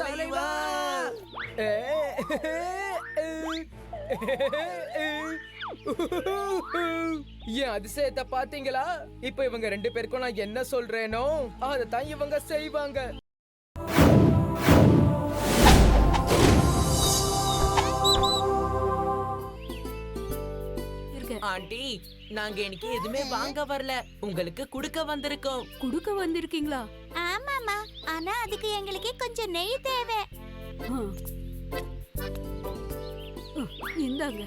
தலைவா! என் அதிசயத்தை பாத்தீங்களா? இப்ப இவங்க 2 பேருக்கும் நான் என்ன சொல்றேனோ அதைத்தான் இவங்க செய்வாங்க. ஆண்டி, நாங்க இன்னைக்கு எதுவுமே வாங்க வரல, உங்களுக்கு குடுக்க வந்திருக்கோம். குடுக்க வந்திருக்கீங்களா? ஆமாமா, ஆனா அதுக்கு எங்களுக்கு கொஞ்சம் நெய் தேவை. இந்தாங்க.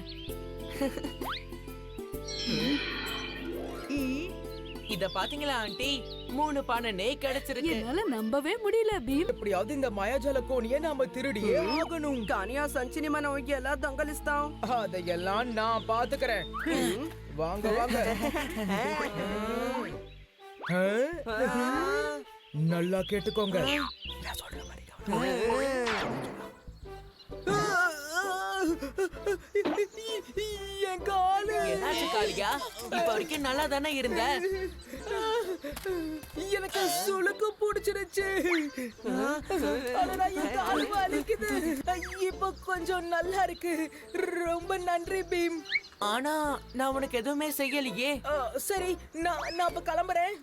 இத பாத்தீங்களா ஆண்டி? 3 பானை நெய் கிடைச்சிருக்கு. என்னால நம்பவே முடியல பீம். எப்படியாவது இந்த மாயாஜால கோணியை நாம திருடியே ஆகணும். కానీ ఆ సంచిని మనం ఎలా దొంగలిస్తాం? அதையெல்லாம் நான் பாத்துக்கிறேன். வாங்க வாங்க. நல்லா கேட்டுக்கோங்க. என் காலு. என்னாச்சு காளியா? இப்ப வரைக்கும் நல்லா தானே இருந்த. எனக்கு சுளுக்கு பிடிச்சிருச்சு. என் கால் வலிக்குது. இப்ப கொஞ்சம் நல்லா இருக்கு. ரொம்ப நன்றி பீம். ஆனா நான் உனக்கு எதுவுமே செய்யலையே. சரி, நான் இப்ப கிளம்புறேன்.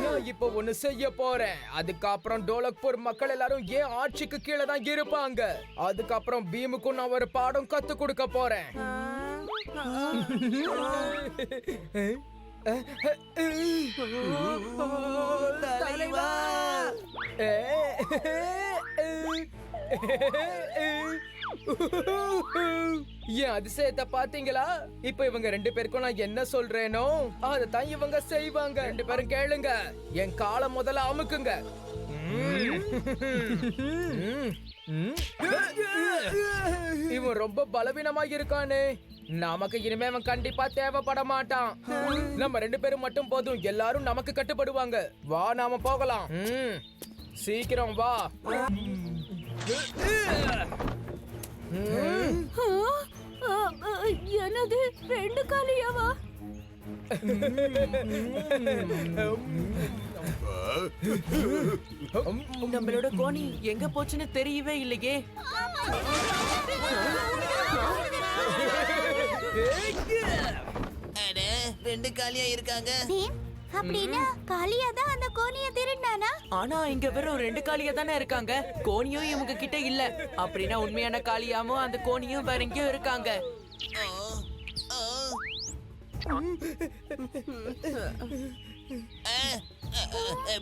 நான் இப்ப ஒண்ணு செய்ய போறேன். அதுக்கப்புறம் டோலக்பூர் மக்கள் எல்லாரும் ஏன் ஆட்சிக்கு கீழே தான் இருப்பாங்க. அதுக்கப்புறம் பீமுக்கும் நான் ஒரு பாடம் கத்து கொடுக்க போறேன். தலைவா! என் அதிசயத்தை பாத்தீங்களா? இப்ப இவங்க 2 பேருக்கும் நான் என்ன சொல்றேனோ அதைத்தான் இவங்க செய்வாங்க. 2 பேரும் கேளுங்க. என் காலை முதல்ல அமுக்குங்க. இவன் ரொம்ப பலவீனமா இருக்கானே. நமக்கு இனிமே அவன் கண்டிப்பா தேவைப்பட மாட்டான். நம்ம 2 பேரும் மட்டும் போதும், எல்லாரும் நமக்கு கட்டுப்படுவாங்க. வா, நாம போகலாம். சீக்கிரம் வா. என்னது 2 காலியாவா? நம்மளோட கோணி எங்க போச்சுன்னு தெரியவே இல்லையே. அட, 2 காலியா இருக்காங்க. அப்படின்னா காளியா தான் அந்த கோணியை திருடினானா? ஆனா இங்க வெறும் 2 காளியா தானே இருக்காங்க. கோணியும் இவங்க கிட்ட இல்ல. அப்படின்னா உண்மையான காளியாமும் அந்த கோணியும் வேற எங்கேயும் இருக்காங்க.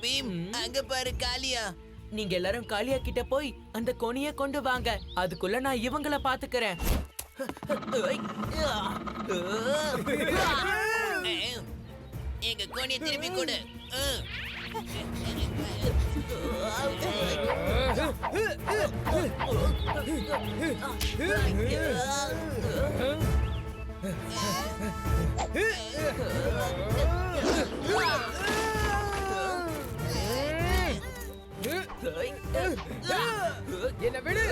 பீம், அங்க பாரு காளியா. நீங்க எல்லாரும் காளியா கிட்ட போய் அந்த கோணிய கொண்டு வாங்க. அதுக்குள்ள நான் இவங்கள பாத்துக்கிறேன். எங்க கோணியை திருப்பி கொடு. என்ன விடு.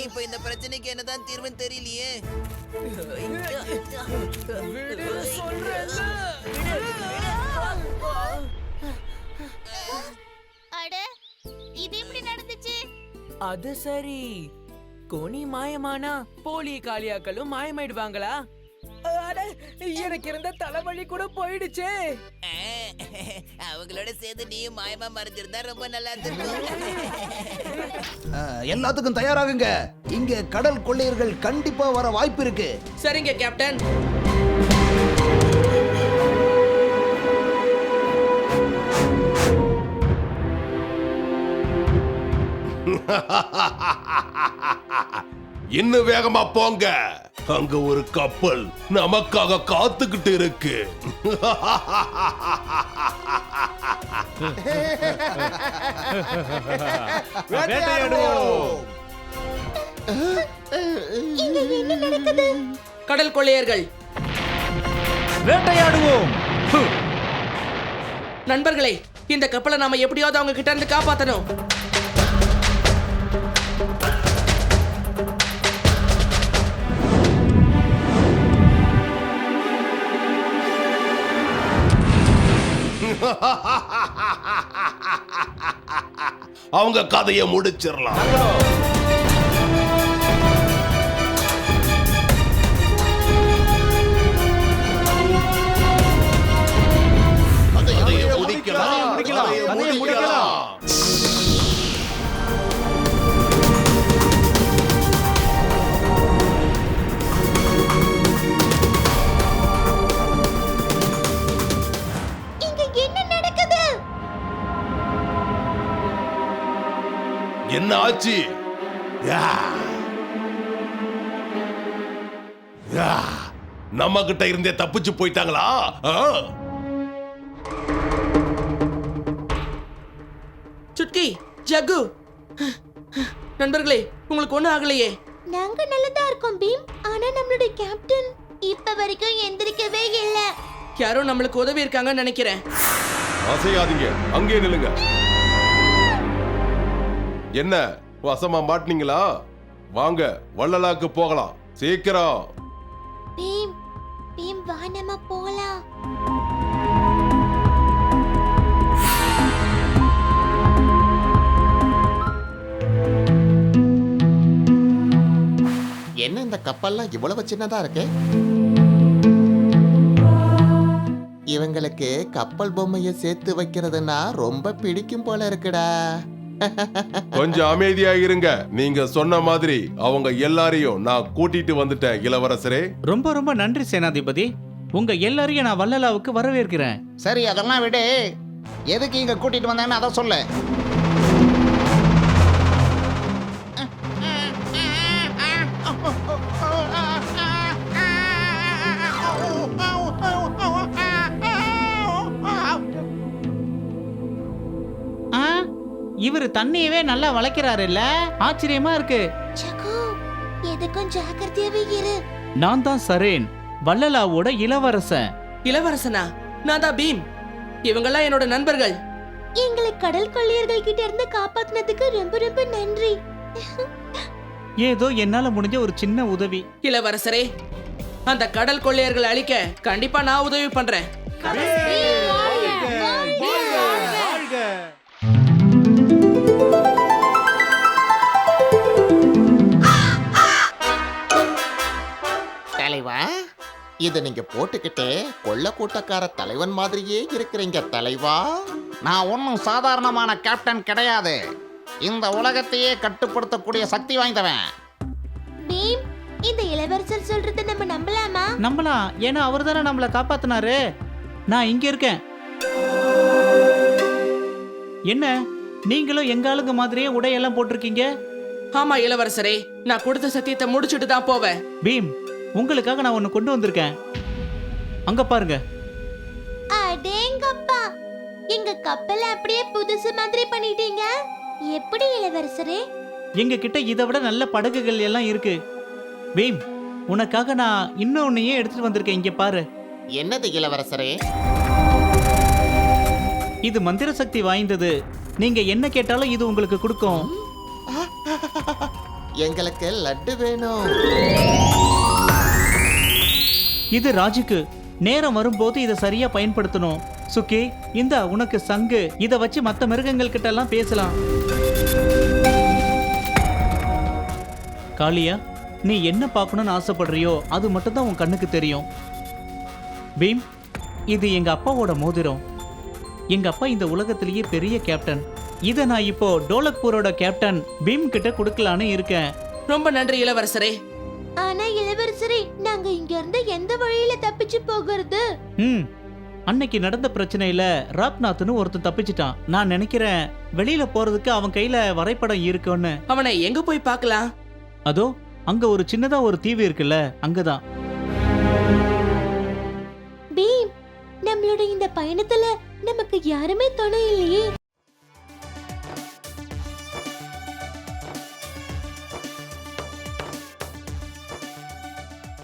இப்ப இந்த பிரச்சனைக்கு என்னதான் தீர்வுன்னு தெரியலையே. விடு சொல்றேன்ல. அட, இது எப்படி நடந்துச்சு? அது சரி, கோணி மாயமானா போலி காளியாக்களும் மாயமாயிடுவாங்களா? அட, எனக்கு இருந்த தலைவலி கூட போயிடுச்சே. அவங்களோட சேர்ந்து நீயும் மாயமா மறைஞ்சிருந்தா ரொம்ப நல்லா இருந்திருக்கும். எல்லாத்துக்கும் தயாராகுங்க. இங்க கடல் கொள்ளையர்கள் கண்டிப்பா வர வாய்ப்பு இருக்கு. சரிங்க கேப்டன். இன்னும் வேகமா போங்க. அங்க ஒரு கப்பல் நமக்காக காத்துக்கிட்டு இருக்கு. கடல் கொள்ளையர்கள் வேட்டையாடுவோம். நண்பர்களே, இந்த கப்பலை நாம எப்படியாவது அவங்க கிட்ட இருந்து காப்பாத்தணும். அவங்க கதையை முடிச்சிடலாம். கதையை முடிக்கலாம். இங்க என்ன நடக்குது? என்ன ஆச்சு? நம்ம கிட்ட இருந்தே தப்பிச்சு போயிட்டாங்களா? சுட்கி, ஜக்கு, நண்பர்களே, உங்களுக்கு ஒண்ணும் ஆகலையே? நாங்க நல்லதா இருக்கோம் பீம். ஆனா நம்மளுடைய கேப்டன் இப்ப வரைக்கும் எந்திரிக்கவே இல்ல. யாரோ நம்மளுக்கு உதவி இருக்காங்கன்னு நினைக்கிறேன். அசையாதீங்க, அங்கே நில்லுங்க. என்ன வசமா மாட்டினீங்களா? வாங்க, வள்ளலாக்கு போகலாம். சீக்கிரம். பீம், பீம் வா நம்ம போலாம். என்ன இந்த கப்பல்லாம் இவ்வளவு சின்னதா இருக்கு? இவங்களுக்கு கப்பல் பொம்மையை சேர்த்து வைக்கிறதுனா ரொம்ப பிடிக்கும் போல இருக்குடா. கொஞ்சம் அமைதியா இருங்க. நீங்க சொன்ன மாதிரி அவங்க எல்லாரையும் நான் கூட்டிட்டு வந்துட்டேன் இளவரசரே. ரொம்ப ரொம்ப நன்றி சேனாதிபதி. உங்க எல்லாரையும் நான் வள்ளலாவுக்கு வரவேற்கிறேன். சரி, அதெல்லாம் விடு. எதுக்கு இங்க கூட்டிட்டு வந்தேன்னு அதை சொல்லு. இவரு தண்ணியவே நல்லா வளைக்கிறாரு இல்ல? ஆச்சரியமா இருக்கு. ஜக்கு, எதுக்கும் ஜாக்கிரதையாவே இரு. நான் தான் சரேன், வள்ளலாவோட இளவரசன். இளவரசனா? நான் தான் பீம். இவங்கெல்லாம் என்னோட நண்பர்கள். எங்களை கடல் கொள்ளையர்கள் கிட்ட இருந்து காப்பாத்துனதுக்கு ரொம்ப ரொம்ப நன்றி. ஏதோ என்னால முடிஞ்ச ஒரு சின்ன உதவி. இளவரசரே, அந்த கடல் கொள்ளையர்களை அழிக்க கண்டிப்பா நான் உதவி பண்றேன். தலைவா, இத நீங்க போட்டுக்கிட்டு கொள்ள கூட்டக்கார தலைவன் மாதிரியே இருக்கிறீங்க தலைவா. நான் ஒன்னும் சாதாரணமான கேப்டன் கிடையாது. இந்த உலகத்தையே கட்டுப்படுத்தக்கூடிய சக்தி வாய்ந்தவன். பீம், இந்த இளவரசர் சொல்றதை நம்ம நம்பலாமா? நம்பலாம், ஏன்னா அவர் தானே நம்மளை காப்பாத்தினாரு. நான் இங்க இருக்கேன். என்ன நீங்களும் எங்க ஆளுங்க மாதிரியே உடையெல்லாம் போட்டிருக்கீங்க? ஆமா இளவரசரே, நான் கொடுத்த சத்தியத்தை முடிச்சுட்டு தான் போவேன். பீம், உங்களுக்காக நான் ஒன்னு கொண்டு வந்திருக்கேன். அங்க பாருங்க. அடேங்கப்பா, எங்க கப்பலை அப்படியே புதுசு மாதிரி பண்ணிட்டீங்க. எப்படி இளவரசரே? எங்க கிட்ட இதை விட நல்ல படகுகள் எல்லாம் இருக்கு. பீம், உனக்காக நான் இன்னொன்னையே எடுத்துட்டு வந்திருக்கேன். இங்க பாரு. என்னது இளவரசரே? இது மந்திர சக்தி வாய்ந்தது. நீங்க என்ன கேட்டாலும் இது உங்களுக்கு கொடுக்கும். எங்களுக்கு லட்டு வேணும். இது ராஜுக்கு. நேரம் வரும்போது இதை சரியா பயன்படுத்தணும். சுக்கி, இந்த உனக்கு சங்கு. இத வச்சு மத்த மிருகங்கள் கிட்ட எல்லாம் பேசலாம். காளியா, நீ என்ன பார்க்கணும்னு ஆசைப்படுறியோ அது மட்டும் தான் உன் கண்ணுக்கு தெரியும். பீம், இது எங்க அப்பாவோட மோதிரம். எங்க அப்பா இந்த உலகத்திலேயே பெரிய கேப்டன். இத நான் இப்போ டோலக்பூரோட கேப்டன் பீம் கிட்ட கொடுக்கலான்னு இருக்கேன். ரொம்ப நன்றி இளவரசரே. ஆனா இளவரசரே, நாங்க இங்க இருந்து எந்த வழியில தப்பிச்சு போகிறது? அன்னைக்கு நடந்த பிரச்சனையில ராப்நாத்னு ஒருத்தன் தப்பிச்சிட்டான். நான் நினைக்கிறேன் வெளியில போறதுக்கு அவன் கையில வரைபடம் இருக்குன்னு. அவனை எங்க போய் பார்க்கலாம்? அதோ அங்க ஒரு சின்னதா ஒரு தீவு இருக்குல்ல, அங்கதான். பீம், நம்மளோட இந்த பயணத்துல நமக்கு யாருமே துணை இல்லையே.